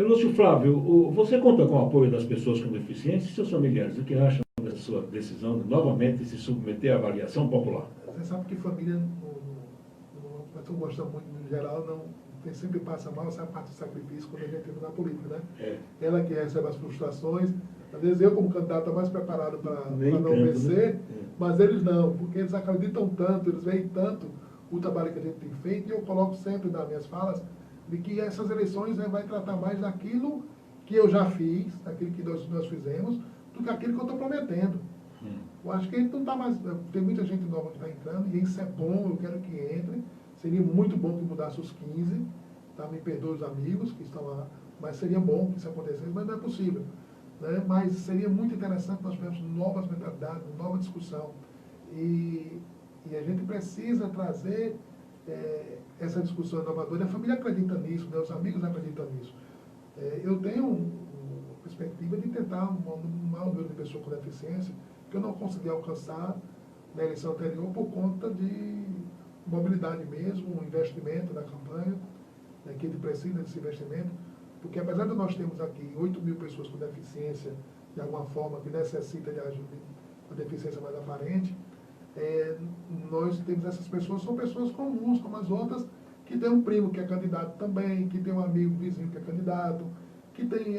Lúcio Flávio, você conta com o apoio das pessoas com deficiência e seus familiares. O que acham da sua decisão de novamente se submeter à avaliação popular? Você sabe que família, eu gosto muito, no geral, sempre passa mal essa parte do sacrifício quando a gente entra na política, né? É. Ela que recebe as frustrações. Às vezes eu, como candidato, estou mais preparado para não vencer, né? Mas eles não, porque eles acreditam tanto, eles veem tanto o trabalho que a gente tem feito, e eu coloco sempre nas minhas falas de que essas eleições vai tratar mais daquilo que eu já fiz, daquilo que nós fizemos, do que aquilo que eu estou prometendo. Eu acho que a gente não está mais... Tem muita gente nova que está entrando, e isso é bom, eu quero que entre. Seria muito bom que mudasse os 15, tá? Me perdoe os amigos que estão lá, mas seria bom que isso acontecesse, mas não é possível. Né? Mas seria muito interessante nós termos novas mentalidades, nova discussão. E a gente precisa trazer essa discussão inovadora. A família acredita nisso, né? Os amigos acreditam nisso. Eu tenho uma perspectiva de tentar um maior número de pessoas com deficiência que eu não consegui alcançar na eleição anterior por conta de mobilidade mesmo, um investimento na campanha, né, que ele precisa desse investimento, porque apesar de nós termos aqui 8 mil pessoas com deficiência, de alguma forma, que necessita de ajuda, uma deficiência mais aparente, nós temos essas pessoas, são pessoas comuns, como as outras, que tem um primo que é candidato também, que tem um amigo vizinho que é candidato, que tem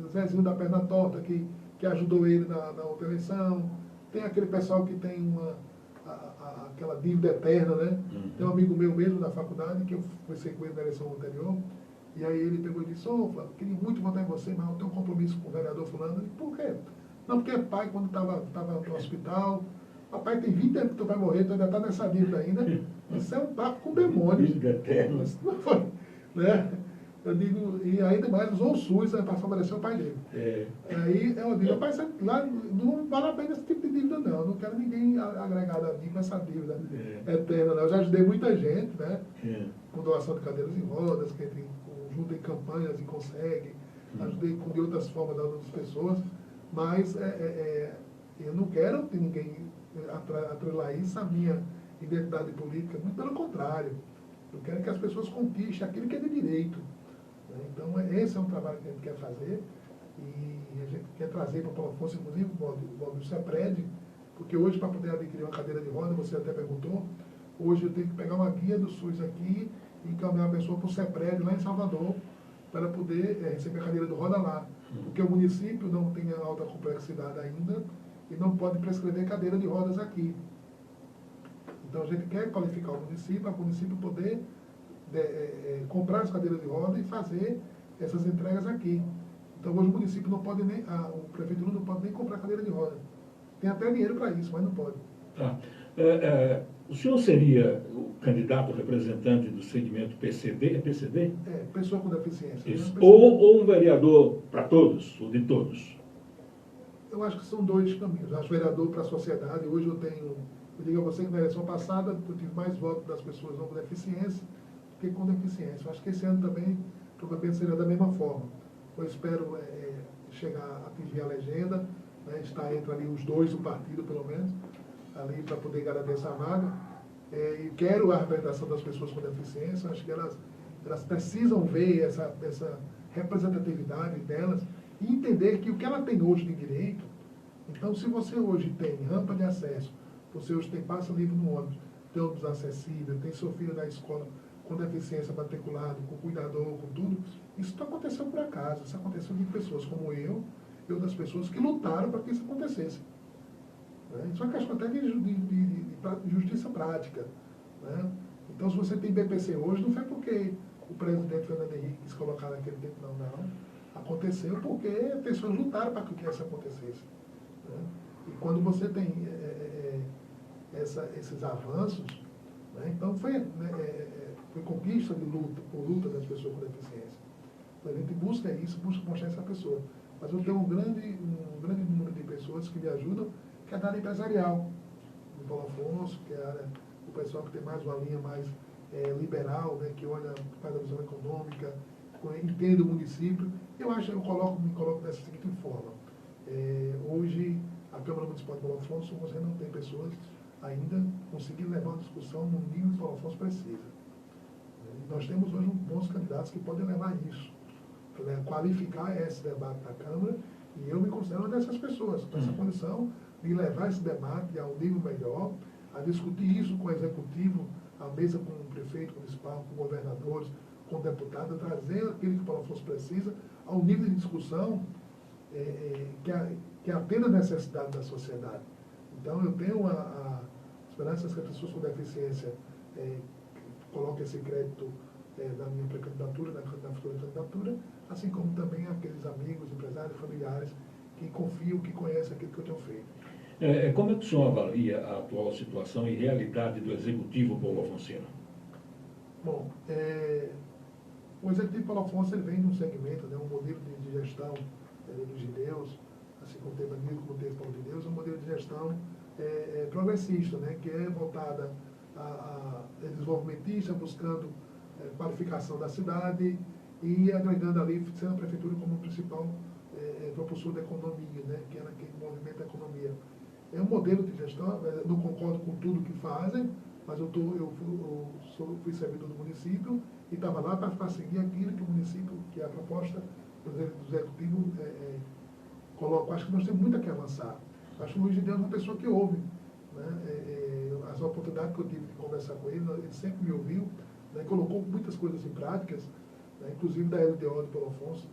Zezinho da perna torta, que ajudou ele na outra eleição, tem aquele pessoal que tem aquela dívida eterna, né? Tem um amigo meu mesmo da faculdade, que eu conversei com ele na eleição anterior, e aí ele pegou e disse: Flávio, queria muito votar em você, mas eu tenho um compromisso com o vereador fulano. Eu disse: por quê? Não, porque pai, quando estava no hospital, papai tem 20 anos que tu vai morrer, tu ainda está nessa dívida ainda. Isso é um papo com demônios. Dívida eterna. Não foi, né? Eu digo, e ainda mais usou o SUS para favorecer o pai dele. Aí eu digo: rapaz, lá não vale a pena esse tipo de dívida, não. Eu não quero ninguém agregado a mim com essa dívida eterna, não. Eu já ajudei muita gente, né? Com doação de cadeiras de rodas, que a gente junta em campanhas e consegue. Ajudei de outras formas das outras pessoas. Mas eu não quero que ninguém atrelar isso à minha identidade política. Muito pelo contrário. Eu quero que as pessoas conquistem aquilo que é de direito. Então, esse é um trabalho que a gente quer fazer e a gente quer trazer para a Paulo Afonso, inclusive, o CEPRED, porque hoje, para poder adquirir uma cadeira de roda, você até perguntou, hoje eu tenho que pegar uma guia do SUS aqui e encaminhar a pessoa para o CEPRED lá em Salvador, para poder receber a cadeira de roda lá. Porque o município não tem alta complexidade ainda e não pode prescrever cadeira de rodas aqui. Então, a gente quer qualificar o município, para o município poder comprar as cadeiras de roda e fazer essas entregas aqui. Então, hoje o município não pode nem, o prefeitura não pode nem comprar cadeira de roda. Tem até dinheiro para isso, mas não pode. Tá. O senhor seria o candidato representante do segmento PCD? É PCD? Pessoa com deficiência. Isso. Ou um vereador para todos, ou de todos? Eu acho que são dois caminhos. Eu acho vereador para a sociedade. Hoje eu digo a você que na eleição passada eu tive mais votos das pessoas não com deficiência que com deficiência. Eu acho que esse ano também provavelmente será da mesma forma. Eu espero chegar a atingir a legenda, né, estar entre ali os dois do partido, pelo menos, ali para poder garantir essa vaga. E quero a representação das pessoas com deficiência. Acho que elas precisam ver essa representatividade delas e entender que o que ela tem hoje de direito. Então, se você hoje tem rampa de acesso, você hoje tem passo livre no ônibus, tem ônibus acessível, tem seu filho na escola com deficiência matriculado, com cuidador, com tudo, isso não aconteceu por acaso, isso aconteceu de pessoas como eu e outras pessoas que lutaram para que isso acontecesse. Isso é uma questão até de justiça prática. Né? Então, se você tem BPC hoje, não foi porque o presidente Fernando Henrique quis colocar naquele tempo, não. aconteceu porque pessoas lutaram para que isso acontecesse. Né? E quando você tem esses avanços, né? Então foi conquista de luta, por luta das pessoas com deficiência. A gente busca isso, busca mostrar essa pessoa. Mas eu tenho um grande número de pessoas que me ajudam, que é da área empresarial, do Paulo Afonso, que é o pessoal que tem mais uma linha mais liberal, né, que olha para a visão econômica, entende o município. Eu me coloco dessa seguinte forma. Hoje, a Câmara Municipal de Paulo Afonso, você não tem pessoas ainda conseguindo levar uma discussão no nível que Paulo Afonso precisa. Nós temos hoje bons candidatos que podem levar isso, qualificar esse debate na Câmara, e eu me considero uma dessas pessoas, com essa condição de levar esse debate a um nível melhor, a discutir isso com o Executivo, a mesa com o prefeito municipal, com governadores, com deputados, trazer aquilo que o Paulo Afonso precisa ao nível de discussão que é apenas necessidade da sociedade. Então, eu tenho a esperança que as pessoas com deficiência coloquem esse crédito na minha pré-candidatura, na futura candidatura, assim como também aqueles amigos, empresários, familiares que confiam, que conhecem aquilo que eu tenho feito. Como é que o senhor avalia a atual situação e realidade do Executivo Paulo Afonsino? Bom, o Executivo Paulo Afonso ele vem de um segmento, né, um modelo de gestão dos Gideus, assim como teve Danilo, como teve Paulo de Deus, um modelo de gestão progressista, né, que é voltada a desenvolvimentista, buscando qualificação da cidade e agregando ali, sendo a prefeitura como principal propulsor da economia, né, que era aquele movimento da economia. É um modelo de gestão, não concordo com tudo que fazem, mas eu fui servidor do município e estava lá para seguir aquilo que o município, que é a proposta do Executivo, coloca. Acho que nós temos muito a que avançar. Acho que o Luiz de Deus é uma pessoa que ouve. Né? As oportunidades que eu tive de conversar com ele sempre me ouviu, né? Colocou muitas coisas em práticas, né? Inclusive da LDO de Paulo Afonso,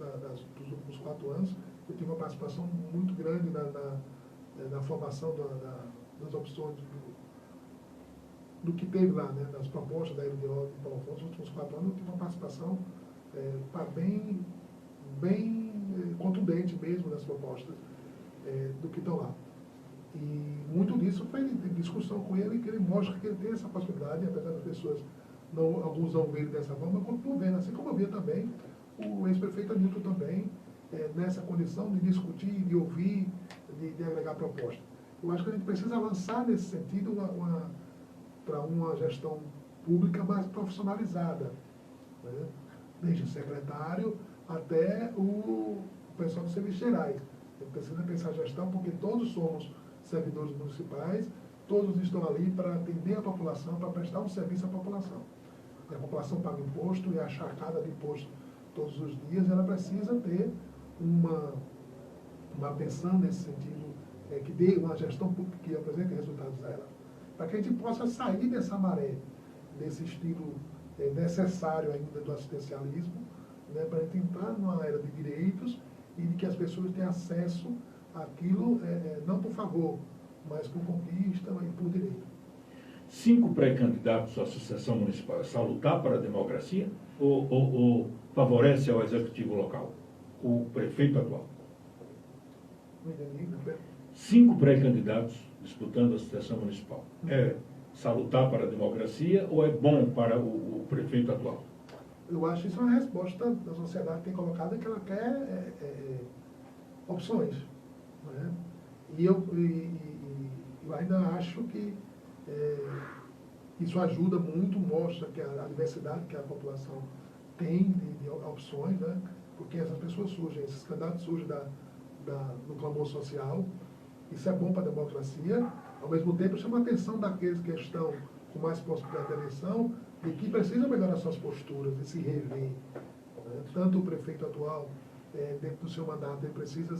dos últimos 4 anos, eu tive uma participação muito grande na formação das opções do que teve lá, né? Das propostas da LDO de Paulo Afonso. Nos últimos 4 anos eu tive uma participação bem contundente mesmo das propostas do que estão lá. E muito disso foi de discussão com ele, que ele mostra que ele tem essa possibilidade, apesar das pessoas, alguns não verem dessa forma, eu continuo vendo, assim como eu via também o ex-prefeito Anilton também, nessa condição de discutir, de ouvir, de agregar proposta. Eu acho que a gente precisa avançar nesse sentido para uma gestão pública mais profissionalizada, né? Desde o secretário até o pessoal dos serviços gerais. A gente precisa pensar a gestão porque todos somos servidores municipais, todos estão ali para atender a população, para prestar um serviço à população. E a população paga imposto e a charcada de imposto todos os dias, ela precisa ter uma atenção nesse sentido, que dê uma gestão pública que apresente resultados a ela. Para que a gente possa sair dessa maré, desse estilo necessário ainda do assistencialismo, né, para a gente entrar numa era de direitos e de que as pessoas tenham acesso àquilo, não por favor, mas por conquista e por direito. 5 pré-candidatos à sucessão municipal é salutar para a democracia ou favorece ao executivo local, o prefeito atual? Não entendi. 5 pré-candidatos disputando a sucessão municipal. É salutar para a democracia ou é bom para o prefeito atual? Eu acho isso uma resposta da sociedade que tem colocado, que ela quer opções. Né? E eu ainda acho que isso ajuda muito, mostra que a diversidade que a população tem de opções, né? Porque essas pessoas surgem, esses candidatos surgem do clamor social. Isso é bom para a democracia. Ao mesmo tempo, chama a atenção daqueles que estão com mais possibilidade de eleição e que precisam melhorar suas posturas e se rever. Né? Tanto o prefeito atual, dentro do seu mandato, ele precisa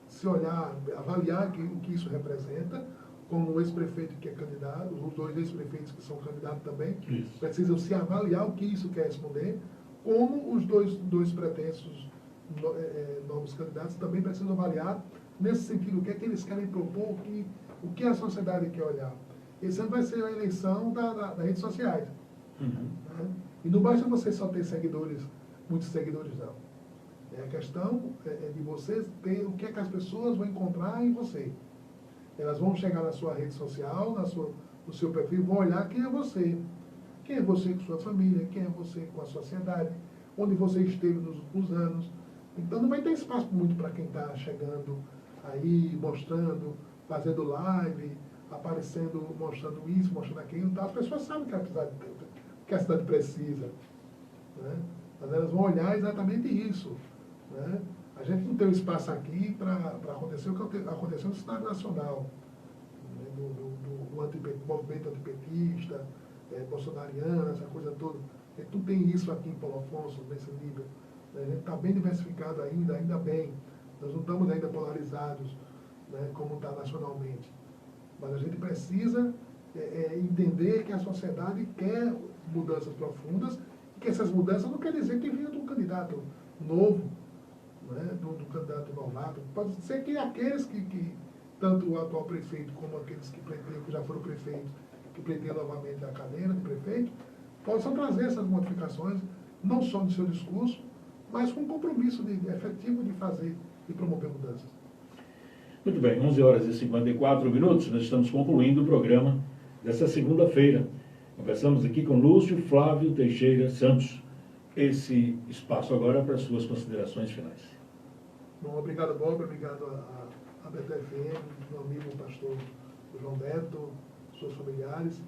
se olhar, avaliar o que isso representa, como o ex-prefeito que é candidato, os 2 ex-prefeitos que são candidatos também, precisam se avaliar o que isso quer responder, como os dois pretensos novos candidatos também precisam avaliar, nesse sentido, o que é que eles querem propor, o que a sociedade quer olhar. Esse ano vai ser a eleição das redes sociais. Uhum. Né? E não basta você só ter seguidores, muitos seguidores, não. A questão é de você ter o que é que as pessoas vão encontrar em você. Elas vão chegar na sua rede social, no seu perfil, vão olhar quem é você. Quem é você com sua família, quem é você com a sociedade, onde você esteve nos últimos anos. Então não vai ter espaço muito para quem está chegando aí, mostrando, fazendo live, aparecendo, mostrando isso, mostrando aquilo. Então, as pessoas sabem que a cidade precisa. Né? Mas elas vão olhar exatamente isso. Né? A gente não tem um espaço aqui para acontecer o que aconteceu no cenário nacional, né? do movimento antipetista, bolsonariano, essa coisa toda. A gente não tem isso aqui em Paulo Afonso, nesse nível. Né? A gente está bem diversificado ainda bem. Nós não estamos ainda polarizados, né, como está nacionalmente. Mas a gente precisa entender que a sociedade quer mudanças profundas, e que essas mudanças não quer dizer que venha de um candidato novo, né, do candidato novato. Pode ser que aqueles que tanto o atual prefeito como aqueles que já foram prefeitos, que pretendem novamente a cadeira de prefeito, possam trazer essas modificações, não só no seu discurso, mas com um compromisso efetivo de fazer e promover mudanças. Muito bem, 11 horas e 54 minutos, nós estamos concluindo o programa dessa segunda-feira. Conversamos aqui com Lúcio Flávio Teixeira Santos. Esse espaço agora é para as suas considerações finais. Bom, obrigado, Bob, obrigado à BTFM, meu amigo o pastor João Beto, seus familiares,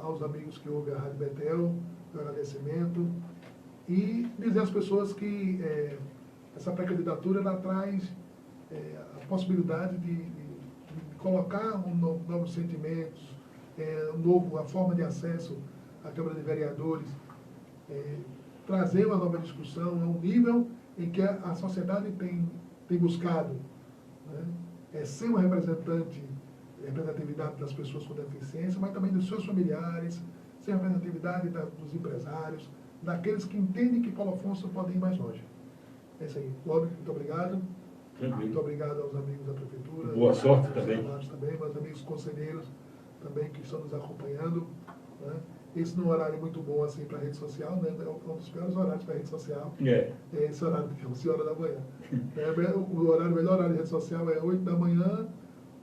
aos amigos que ouvem a Rádio Betel, meu agradecimento, e dizer às pessoas que essa pré-candidatura ela traz a possibilidade de colocar novos sentimentos, a forma de acesso à Câmara de Vereadores, trazer uma nova discussão a um nível em que a sociedade tem buscado, né? Ser uma representatividade das pessoas com deficiência, mas também dos seus familiares, ser a representatividade dos empresários, daqueles que entendem que Paulo Afonso pode ir mais longe. É isso aí. Bob, muito obrigado. Tranquilo. Muito obrigado aos amigos da Prefeitura. Boa sorte também. Meus amigos conselheiros também que estão nos acompanhando. Né? Esse não é um horário muito bom assim para a rede social, né? É um dos piores horários para a rede social. Esse horário de 11 horas da manhã. O melhor horário de rede social é 8 da manhã,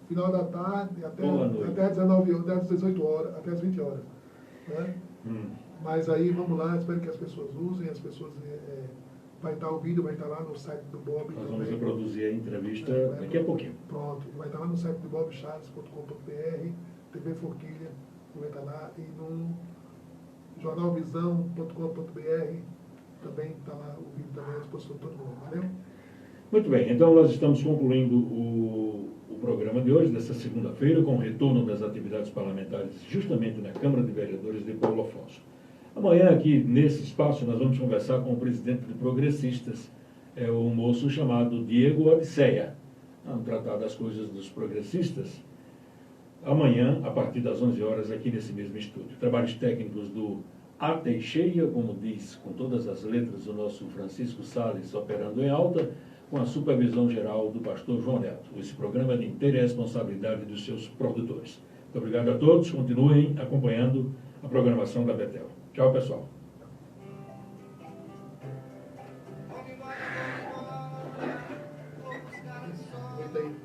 final da tarde, até 19 horas, até 18 horas, até as 20 horas. Né? Mas aí vamos lá, espero que as pessoas usem, as pessoas. Vai estar o vídeo, vai estar lá no site do Bob. Nós vamos reproduzir a entrevista daqui a pouquinho. Pronto, vai estar lá no site do bobcharles.com.br, TV Forquilha, vai estar lá, e no jornalvisão.com.br também está lá o vídeo também à disposição de todo mundo. Valeu? Muito bem, então nós estamos concluindo o programa de hoje, dessa segunda-feira, com o retorno das atividades parlamentares justamente na Câmara de Vereadores de Paulo Afonso. Amanhã, aqui nesse espaço, nós vamos conversar com o presidente de Progressistas, o moço chamado Diego Odisseia. Vamos tratar das coisas dos progressistas. Amanhã, a partir das 11 horas, aqui nesse mesmo estúdio. Trabalhos técnicos do A Teixeira, como diz com todas as letras o nosso Francisco Salles, operando em alta, com a supervisão geral do pastor João Neto. Esse programa é de inteira responsabilidade dos seus produtores. Muito obrigado a todos. Continuem acompanhando a programação da Betel. Tchau, pessoal.